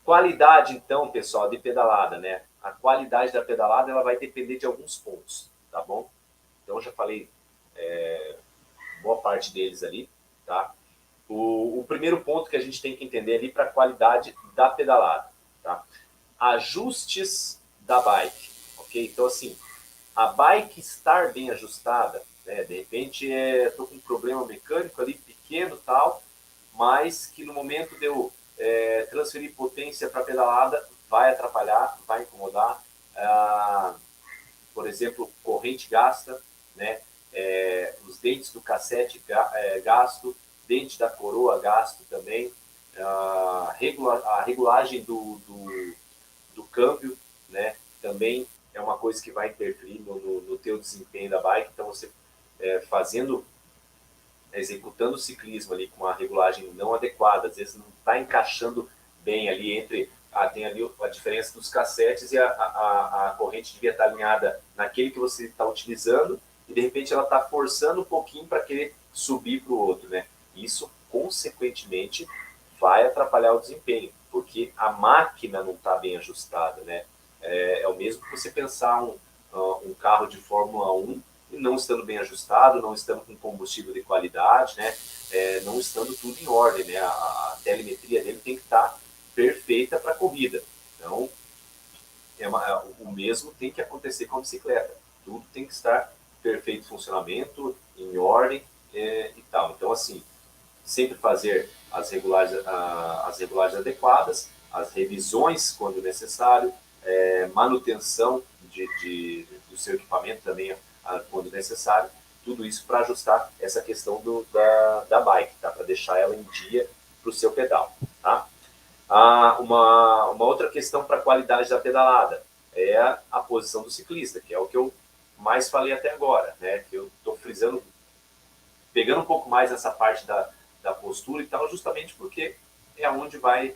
Qualidade, então, pessoal, de pedalada, né? A qualidade da pedalada ela vai depender de alguns pontos, tá bom? Então, eu já falei boa parte deles ali, tá? O primeiro ponto que a gente tem que entender ali para a qualidade da pedalada, tá? Ajustes da bike, ok? Então, assim, a bike estar bem ajustada, né? De repente, estou com um problema mecânico ali, pequeno tal, mas que no momento de eu transferir potência para a pedalada, vai atrapalhar, vai incomodar. Por exemplo, corrente gasta, né? Os dentes do cassete gasto, dente da coroa gasto também, a regulagem do câmbio, né? Também é uma coisa que vai interferir no teu desempenho da bike. Então, você executando o ciclismo ali com a regulagem não adequada, às vezes não está encaixando bem ali entre tem ali a diferença dos cassetes e a corrente devia estar alinhada naquele que você está utilizando e de repente ela está forçando um pouquinho para querer subir para o outro, né? Isso, consequentemente, vai atrapalhar o desempenho, porque a máquina não está bem ajustada, né? É o mesmo que você pensar um carro de Fórmula 1 não estando bem ajustado, não estando com combustível de qualidade, né? Não estando tudo em ordem, né? A telemetria dele tem que estar perfeita para a corrida. Então, o mesmo tem que acontecer com a bicicleta. Tudo tem que estar perfeito funcionamento, em ordem e tal. Então, assim, sempre fazer as regulagens adequadas, as revisões quando necessário, manutenção do seu equipamento também quando necessário, tudo isso para ajustar essa questão da bike, tá? Para deixar ela em dia para o seu pedal. Tá? Uma outra questão para a qualidade da pedalada é a posição do ciclista, que é o que eu mais falei até agora, né? Que eu estou frisando, pegando um pouco mais essa parte da postura e tal, justamente porque é onde vai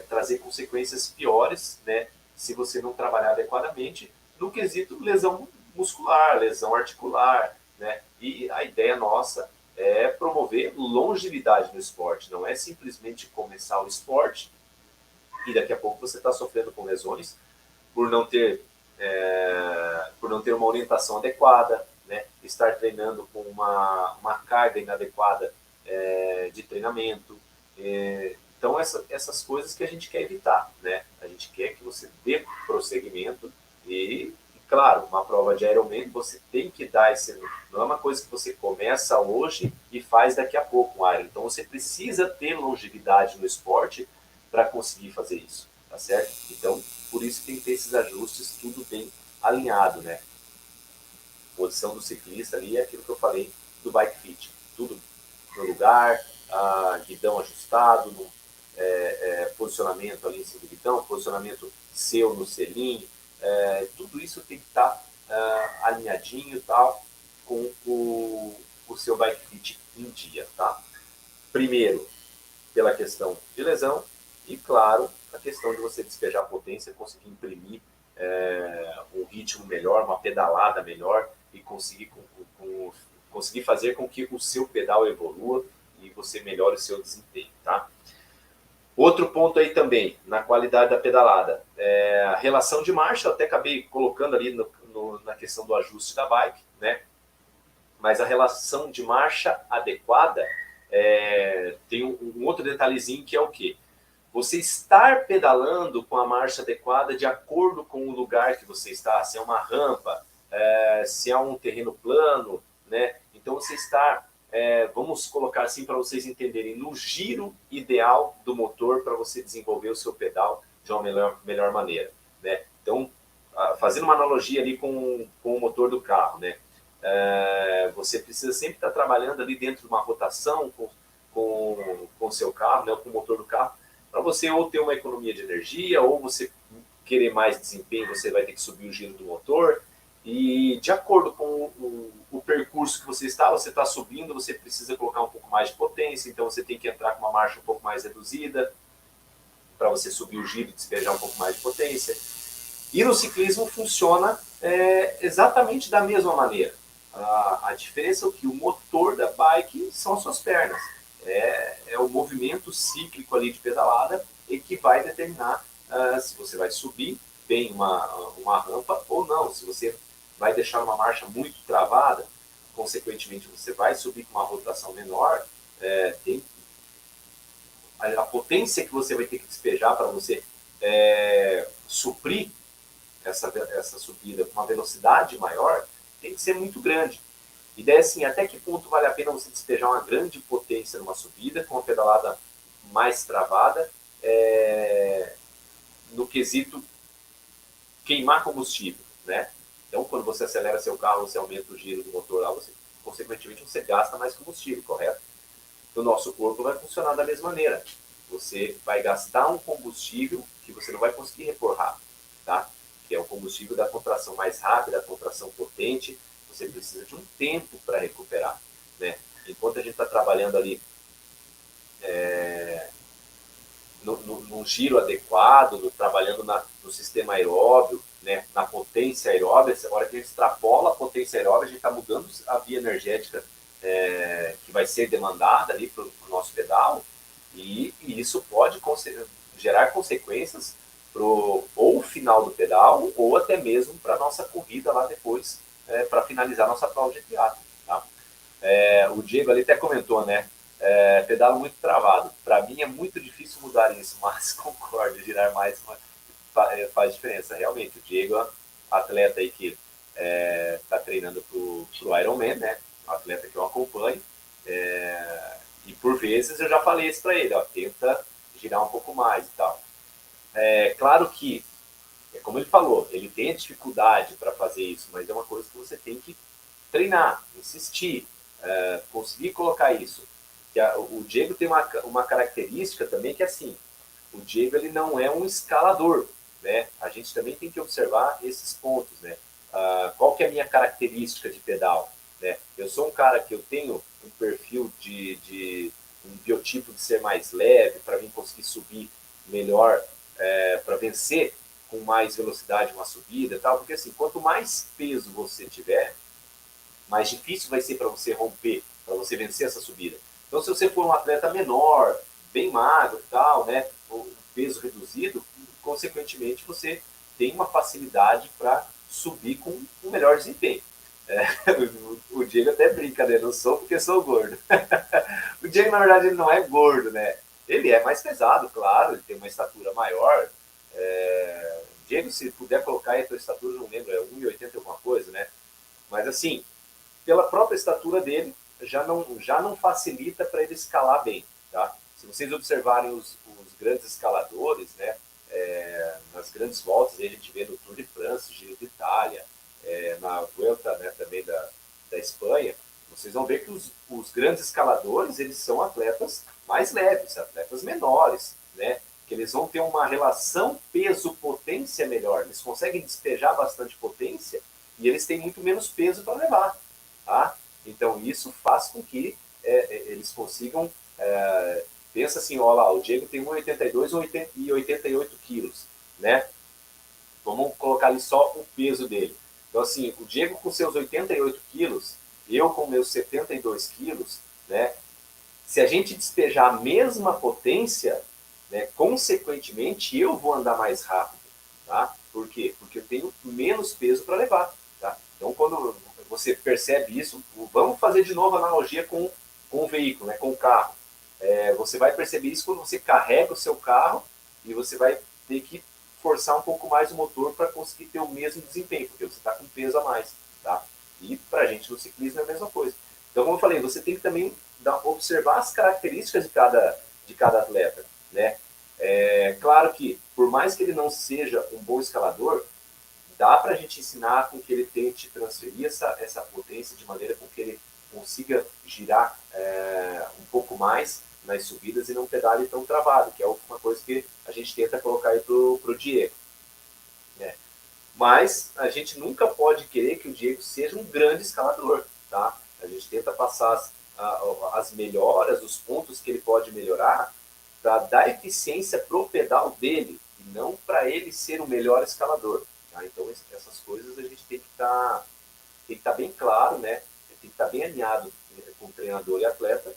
trazer consequências piores, né? Se você não trabalhar adequadamente no quesito lesão muscular, lesão articular, né? E a ideia nossa é promover longevidade no esporte, não é simplesmente começar o esporte e daqui a pouco você está sofrendo com lesões por não ter uma orientação adequada, né? Estar treinando com uma carga inadequada de treinamento. Então, essas coisas que a gente quer evitar, né? A gente quer que você dê prosseguimento e claro, uma prova de Ironman, você tem que dar esse... Não é uma coisa que você começa hoje e faz daqui a pouco um Iron. Então, você precisa ter longevidade no esporte para conseguir fazer isso, tá certo? Então, por isso tem que ter esses ajustes, tudo bem alinhado, né? Posição do ciclista ali é aquilo que eu falei do bike fit. Tudo no lugar, guidão ajustado, posicionamento ali em cima do guidão, posicionamento seu no selim, tudo isso tem que estar alinhadinho e tal com o seu bike fit em dia, tá? Primeiro, pela questão de lesão e, claro, a questão de você despejar potência, conseguir imprimir um ritmo melhor, uma pedalada melhor e conseguir fazer com que o seu pedal evolua e você melhore o seu desempenho, tá? Outro ponto aí também, na qualidade da pedalada, a relação de marcha, eu até acabei colocando ali na questão do ajuste da bike, né? Mas a relação de marcha adequada tem um outro detalhezinho que é o quê? Você estar pedalando com a marcha adequada de acordo com o lugar que você está, se é uma rampa, se é um terreno plano, né? Então você está, vamos colocar assim para vocês entenderem, no giro ideal do motor para você desenvolver o seu pedal de uma melhor maneira, né? Então, fazendo uma analogia ali com o motor do carro, né? Você precisa sempre estar trabalhando ali dentro de uma rotação com o seu carro, né? Com o motor do carro, para você ou ter uma economia de energia, ou você querer mais desempenho, você vai ter que subir o giro do motor. E de acordo com o percurso que você está subindo, você precisa colocar um pouco mais de potência, então você tem que entrar com uma marcha um pouco mais reduzida, para você subir o giro e despejar um pouco mais de potência. E no ciclismo funciona exatamente da mesma maneira. A diferença é que o motor da bike são as suas pernas. É o movimento cíclico ali de pedalada e que vai determinar se você vai subir bem uma rampa ou não. Se você vai deixar uma marcha muito travada, consequentemente você vai subir com uma rotação menor, tem a potência que você vai ter que despejar para você suprir essa subida com uma velocidade maior, tem que ser muito grande. E daí, assim, até que ponto vale a pena você despejar uma grande potência numa subida, com uma pedalada mais travada, no quesito queimar combustível, né? Então, quando você acelera seu carro, você aumenta o giro do motor lá, consequentemente, você gasta mais combustível, correto? O nosso corpo vai funcionar da mesma maneira. Você vai gastar um combustível que você não vai conseguir repor rápido, tá? Que é o combustível da contração mais rápida, a contração potente. Você precisa de um tempo para recuperar, né? Enquanto a gente está trabalhando ali no giro adequado, trabalhando no sistema aeróbio, né, na potência aeróbia, a hora que a gente extrapola a potência aeróbia, a gente está mudando a via energética que vai ser demandada ali para o nosso pedal, e isso pode gerar consequências ou o final do pedal, ou até mesmo para a nossa corrida lá depois, para finalizar nossa prova de triatlo. Tá? O Diego ali até comentou, né? Pedalo muito travado. Para mim é muito difícil mudar isso, mas concordo, girar mais faz diferença. Realmente, o Diego é um atleta aí que está treinando para o Ironman, né? Um atleta que eu acompanho. E por vezes eu já falei isso para ele, ó, tenta girar um pouco mais e tal. Claro que, como ele falou, ele tem a dificuldade para fazer isso, mas é uma coisa que você tem que treinar, insistir, conseguir colocar isso. O Diego tem uma característica também que é assim, o Diego ele não é um escalador, né? A gente também tem que observar esses pontos, né? Qual que é a minha característica de pedal? Né? Eu sou um cara que eu tenho um perfil de um biotipo de ser mais leve, para mim conseguir subir melhor, para vencer com mais velocidade uma subida e tal, porque assim, quanto mais peso você tiver, mais difícil vai ser para você romper, para você vencer essa subida. Então, se você for um atleta menor, bem magro e tal, né, o peso reduzido, consequentemente você tem uma facilidade para subir com um melhor desempenho. O Diego até brinca, né? Não sou porque sou gordo. O Diego, na verdade, ele não é gordo, né? Ele é mais pesado, claro, ele tem uma estatura maior. Diego, se puder colocar aí a tua estatura, não lembro, é 1,80 alguma coisa, né? Mas assim, pela própria estatura dele, já não facilita para ele escalar bem. Tá? Se vocês observarem os grandes escaladores, né, nas grandes voltas, a gente vê no Tour de France, Giro de Itália, na Vuelta, né, também da Espanha, vocês vão ver que os grandes escaladores, eles são atletas mais leves, atletas menores, né, que eles vão ter uma relação peso-potência melhor, eles conseguem despejar bastante potência e eles têm muito menos peso para levar. Tá? Então, isso faz com que eles consigam... pensa assim, ó lá, o Diego tem 1,82 e 88 quilos, né? Vamos colocar ali só o peso dele. Então, assim, o Diego com seus 88 quilos, eu com meus 72 quilos, né? Se a gente despejar a mesma potência, né, consequentemente, eu vou andar mais rápido, tá? Por quê? Porque eu tenho menos peso para levar, tá? Então, quando você percebe isso, vamos fazer de novo a analogia com o veículo, né, com o carro. Você vai perceber isso quando você carrega o seu carro e você vai ter que forçar um pouco mais o motor para conseguir ter o mesmo desempenho, porque você está com peso a mais, tá? E para a gente no ciclismo é a mesma coisa. Então, como eu falei, você tem que também observar as características de cada atleta, né? Claro que, por mais que ele não seja um bom escalador, dá para a gente ensinar com que ele tente transferir essa potência de maneira com que ele consiga girar um pouco mais nas subidas e não pedale tão travado, que é uma coisa que a gente tenta colocar aí para o Diego. Né? Mas a gente nunca pode querer que o Diego seja um grande escalador. Tá? A gente tenta passar as melhoras, os pontos que ele pode melhorar, para dar eficiência para o pedal dele, e não para ele ser o melhor escalador. Tá? Então, essas coisas a gente tem que estar bem claro, né? Tem que estar bem alinhado com o treinador e atleta,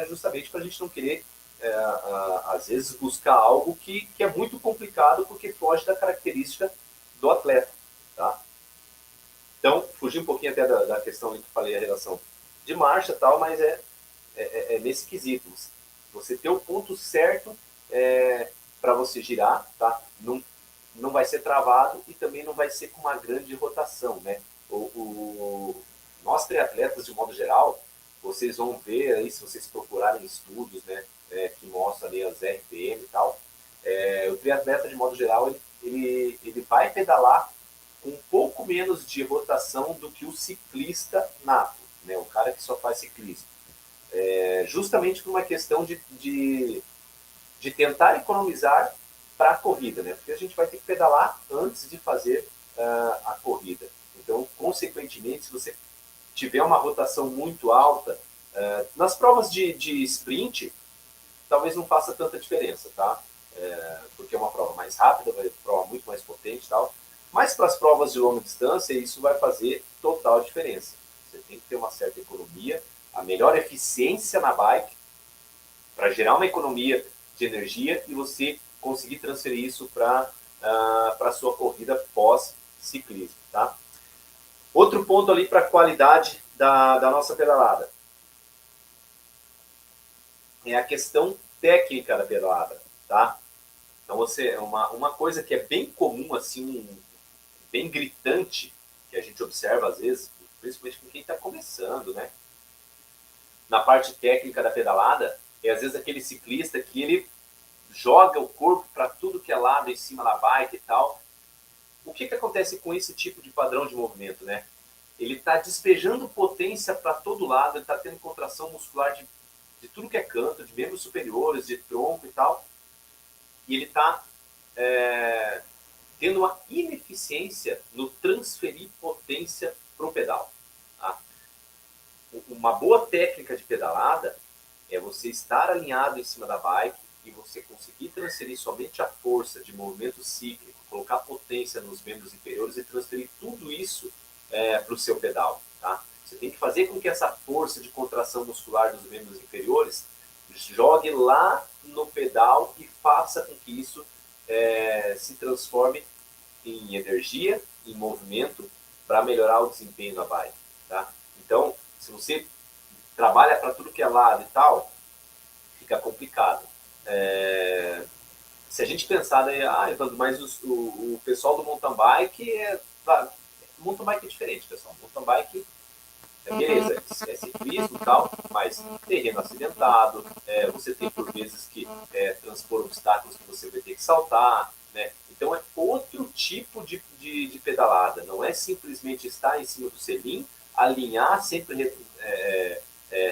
justamente para a gente não querer às vezes, buscar algo que é muito complicado porque foge da característica do atleta, tá? Então, fugi um pouquinho até da questão que eu falei, a relação de marcha e tal, mas é nesse quesito. Você ter o ponto certo para você girar, tá? Não vai ser travado e também não vai ser com uma grande rotação, né? Nós triatletas, de modo geral, vocês vão ver aí, se vocês procurarem estudos, né, que mostram ali as RPM e tal, o triatleta, de modo geral, ele vai pedalar com um pouco menos de rotação do que o ciclista nato, né, o cara que só faz ciclismo. Justamente por uma questão de tentar economizar para a corrida, né? Porque a gente vai ter que pedalar antes de fazer a corrida. Então, consequentemente, se você tiver uma rotação muito alta, nas provas de sprint, talvez não faça tanta diferença, tá? Porque é uma prova mais rápida, uma prova muito mais potente e tal. Mas para as provas de longa distância, isso vai fazer total diferença. Você tem que ter uma certa economia, a melhor eficiência na bike, para gerar uma economia de energia e você conseguir transferir isso para a sua corrida pós-ciclismo, tá? Outro ponto ali para a qualidade da nossa pedalada é a questão técnica da pedalada, tá? Então, uma coisa que é bem comum, assim, bem gritante, que a gente observa às vezes, principalmente com quem está começando, né? Na parte técnica da pedalada, às vezes aquele ciclista que ele joga o corpo para tudo que é lado em cima da bike e tal. O que acontece com esse tipo de padrão de movimento, né? Ele está despejando potência para todo lado, ele está tendo contração muscular de tudo que é canto, de membros superiores, de tronco e tal. E ele está tendo uma ineficiência no transferir potência para o pedal. Tá? Uma boa técnica de pedalada é você estar alinhado em cima da bike e você conseguir transferir somente a força de movimento cíclico, colocar potência nos membros inferiores e transferir tudo isso para o seu pedal. Tá? Você tem que fazer com que essa força de contração muscular dos membros inferiores jogue lá no pedal e faça com que isso se transforme em energia, em movimento, para melhorar o desempenho da bike. Tá? Então, se você trabalha para tudo que é lado e tal, fica complicado. Se a gente pensar, né, mas o pessoal do mountain bike mountain bike é diferente, pessoal. Mountain bike beleza, é ciclismo e tal, mas terreno acidentado, você tem por vezes que transpor obstáculos que você vai ter que saltar, né? Então é outro tipo de pedalada, não é simplesmente estar em cima do selim, alinhar sempre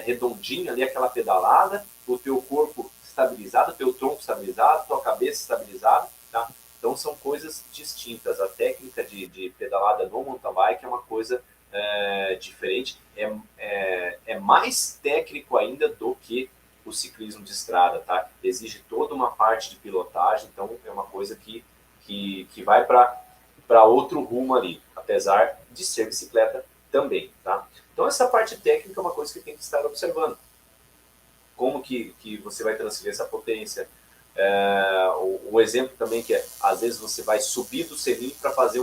redondinho ali aquela pedalada, o teu corpo estabilizado, o teu tronco estabilizado, tua cabeça estabilizada, tá? Então são coisas distintas. A técnica de pedalada no mountain bike é uma coisa diferente, é mais técnico ainda do que o ciclismo de estrada, tá? Exige toda uma parte de pilotagem, então é uma coisa que vai para outro rumo ali, apesar de ser bicicleta também, tá? Então essa parte técnica é uma coisa que tem que estar observando. Como que você vai transferir essa potência? O exemplo também que às vezes você vai subir do selim para fazer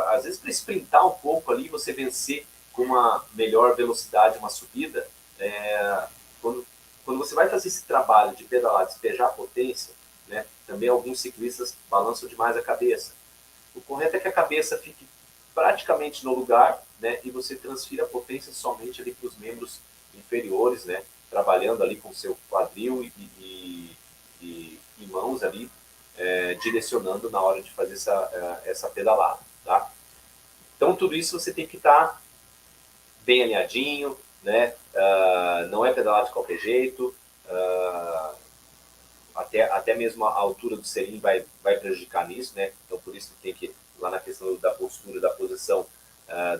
às vezes para sprintar um pouco ali, você vencer com uma melhor velocidade uma subida, quando você vai fazer esse trabalho de pedalar, despejar a potência, né, também alguns ciclistas balançam demais a cabeça. O correto é que a cabeça fique praticamente no lugar, né, e você transfira a potência somente ali para os membros inferiores, né, trabalhando ali com o seu quadril e mãos ali, direcionando na hora de fazer essa pedalada. Tá? Então, tudo isso você tem que estar bem alinhadinho, né? Não é pedalar de qualquer jeito, até mesmo a altura do selim vai prejudicar nisso, né? Então, por isso tem que, lá na questão da postura, da posição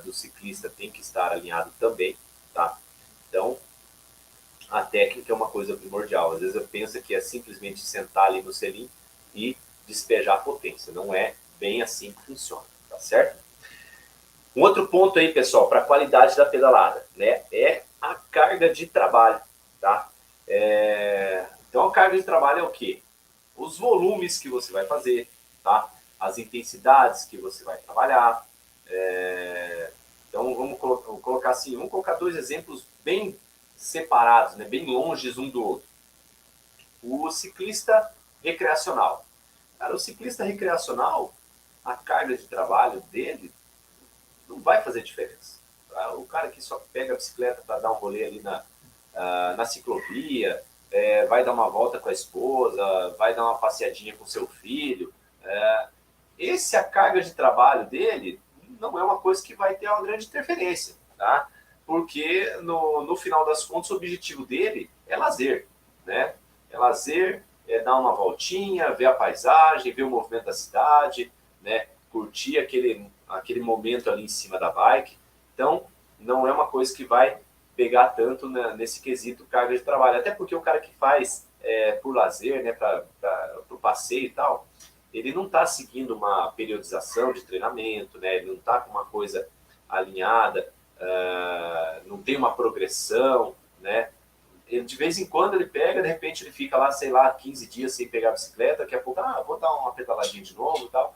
do ciclista, tem que estar alinhado também, tá? Então, a técnica é uma coisa primordial. Às vezes eu penso que é simplesmente sentar ali no selim e despejar a potência. Não é bem assim que funciona, tá certo? Um outro ponto aí, pessoal, para a qualidade da pedalada, né, é a carga de trabalho, tá? Então, a carga de trabalho é o quê? Os volumes que você vai fazer, tá? As intensidades que você vai trabalhar. Então, vamos colocar assim, vamos colocar dois exemplos bem separados, né? Bem longes um do outro. O ciclista recreacional. Cara, o ciclista recreacional, a carga de trabalho dele não vai fazer diferença. Tá? O cara que só pega a bicicleta para dar um rolê ali na ciclovia, vai dar uma volta com a esposa, vai dar uma passeadinha com seu filho, a carga de trabalho dele não é uma coisa que vai ter uma grande interferência, tá? Porque no final das contas o objetivo dele é lazer, né? É lazer, é dar uma voltinha, ver a paisagem, ver o movimento da cidade, né? Curtir aquele momento ali em cima da bike. Então, não é uma coisa que vai pegar tanto nesse quesito carga de trabalho. Até porque o cara que faz por lazer, né, para o passeio e tal, ele não está seguindo uma periodização de treinamento, né? Ele não está com uma coisa alinhada, não tem uma progressão, né? Ele, de vez em quando ele pega, de repente ele fica lá, sei lá, 15 dias sem pegar a bicicleta, daqui a pouco, vou dar uma pedaladinha de novo e tal.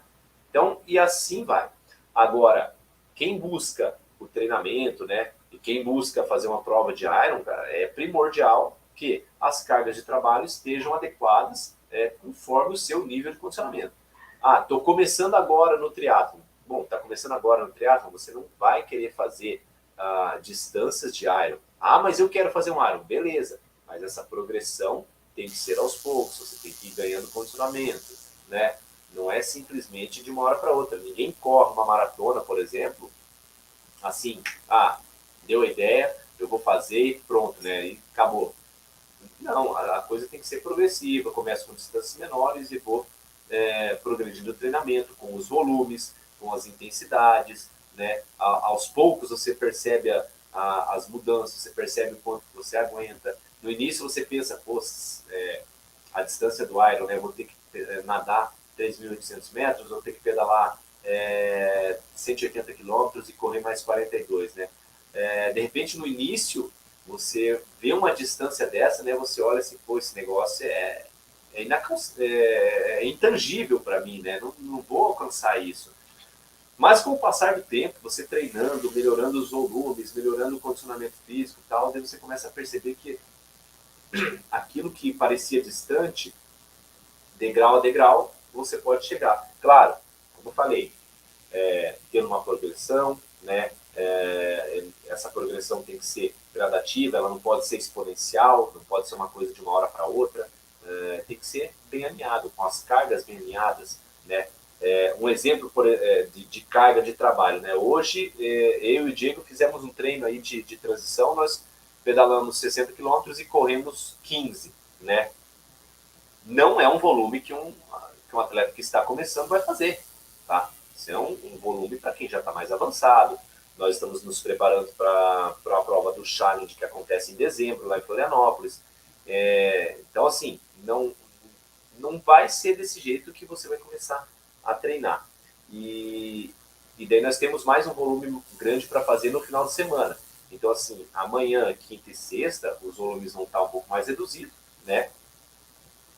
Então, e assim vai. Agora, quem busca o treinamento, né, e quem busca fazer uma prova de Iron, cara, é primordial que as cargas de trabalho estejam adequadas conforme o seu nível de condicionamento. Estou começando agora no triatlo. Bom, está começando agora no triatlo, você não vai querer fazer distâncias de Iron. Mas eu quero fazer um Iron. Beleza, mas essa progressão tem que ser aos poucos, você tem que ir ganhando condicionamento, né? Não é simplesmente de uma hora para outra. Ninguém corre uma maratona, por exemplo, assim, deu a ideia, eu vou fazer e pronto, né? E acabou. Não, a coisa tem que ser progressiva. Começo com distâncias menores e vou progredindo o treinamento, com os volumes, com as intensidades, né? Aos poucos você percebe as mudanças, você percebe o quanto você aguenta. No início você pensa, a distância do Iron, né? Eu vou ter que nadar 3.800 metros, vou ter que pedalar 180 quilômetros e correr mais 42, né? De repente, no início, você vê uma distância dessa, né? Você olha assim, esse negócio é intangível para mim, né? Não vou alcançar isso. Mas com o passar do tempo, você treinando, melhorando os volumes, melhorando o condicionamento físico e tal, daí você começa a perceber que aquilo que parecia distante, degrau a degrau, você pode chegar. Claro, como eu falei, tendo uma progressão, né? Essa progressão tem que ser gradativa, ela não pode ser exponencial, não pode ser uma coisa de uma hora para outra, tem que ser bem alinhado, com as cargas bem alinhadas, né? Um exemplo de carga de trabalho, né? Hoje, eu e o Diego fizemos um treino aí de transição, nós pedalamos 60 quilômetros e corremos 15, né? Não é um volume que um atleta que está começando vai fazer, tá? Isso é um volume para quem já está mais avançado. Nós estamos nos preparando para a prova do Challenge, que acontece em dezembro, lá em Florianópolis. Então, assim, não vai ser desse jeito que você vai começar a treinar. E daí nós temos mais um volume grande para fazer no final de semana. Então, assim, amanhã, quinta e sexta, os volumes vão estar um pouco mais reduzidos, né?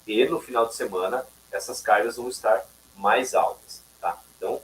E no final de semana, essas cargas vão estar mais altas, tá? Então,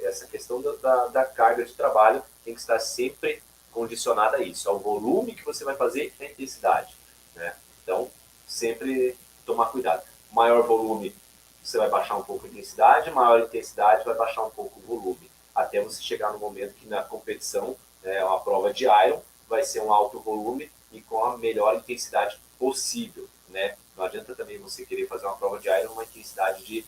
essa questão da carga de trabalho tem que estar sempre condicionada a isso, ao volume que você vai fazer e à intensidade, né? Então, sempre tomar cuidado. Maior volume, você vai baixar um pouco a intensidade, maior intensidade vai baixar um pouco o volume, até você chegar no momento que na competição, uma prova de Iron, vai ser um alto volume e com a melhor intensidade possível, né? Não adianta também você querer fazer uma prova de Iron numa intensidade de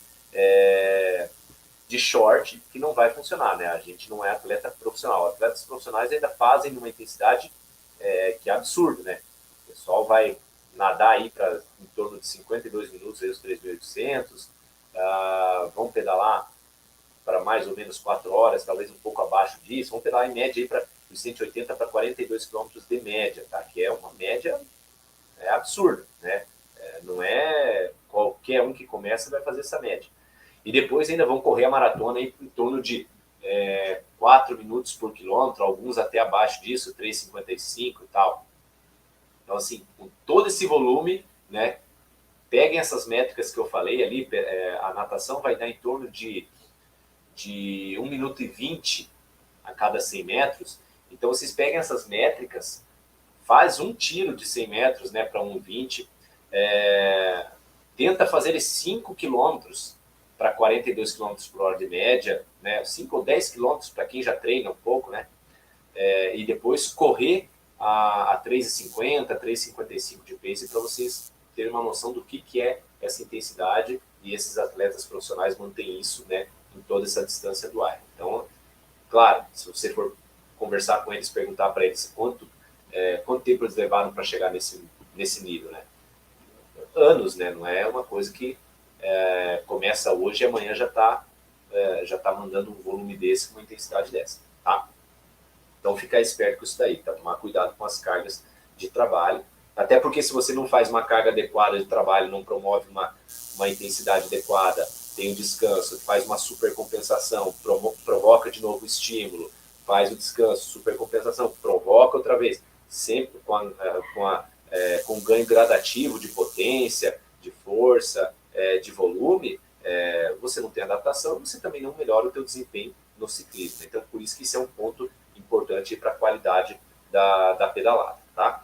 short, que não vai funcionar, né? A gente não é atleta profissional. Atletas profissionais ainda fazem numa intensidade que é absurdo, né? O pessoal vai nadar aí para em torno de 52 minutos, aí os 3.800, vão pedalar para mais ou menos 4 horas, talvez um pouco abaixo disso, vão pedalar em média aí para 180 para 42 quilômetros de média, tá? Que é uma média absurda, né? Não é qualquer um que começa vai fazer essa média. E depois ainda vão correr a maratona aí em torno de 4 minutos por quilômetro, alguns até abaixo disso, 3,55 e tal. Então, assim, com todo esse volume, né, peguem essas métricas que eu falei ali, a natação vai dar em torno de 1 minuto e 20 a cada 100 metros. Então, vocês peguem essas métricas, faz um tiro de 100 metros, né, para 1,20, tenta fazer 5 quilômetros para 42 quilômetros por hora de média, né, 5 ou 10 quilômetros para quem já treina um pouco, né, e depois correr a 3,50, 3,55 de pace para vocês terem uma noção do que é essa intensidade, e esses atletas profissionais mantêm isso, né, em toda essa distância do Iron. Então, claro, se você for conversar com eles, perguntar para eles quanto tempo eles levaram para chegar nesse nível, né? Anos, né? Não é uma coisa que começa hoje e amanhã já tá mandando um volume desse com uma intensidade dessa, tá? Então, ficar esperto com isso daí, tá? Tomar cuidado com as cargas de trabalho, até porque se você não faz uma carga adequada de trabalho, não promove uma intensidade adequada, tem um descanso, faz uma supercompensação, provoca de novo o estímulo, faz o descanso, supercompensação, provoca outra vez, sempre com ganho gradativo de potência, de força, de volume, você não tem adaptação, você também não melhora o teu desempenho no ciclismo. Então, por isso que isso é um ponto importante para a qualidade da pedalada, tá?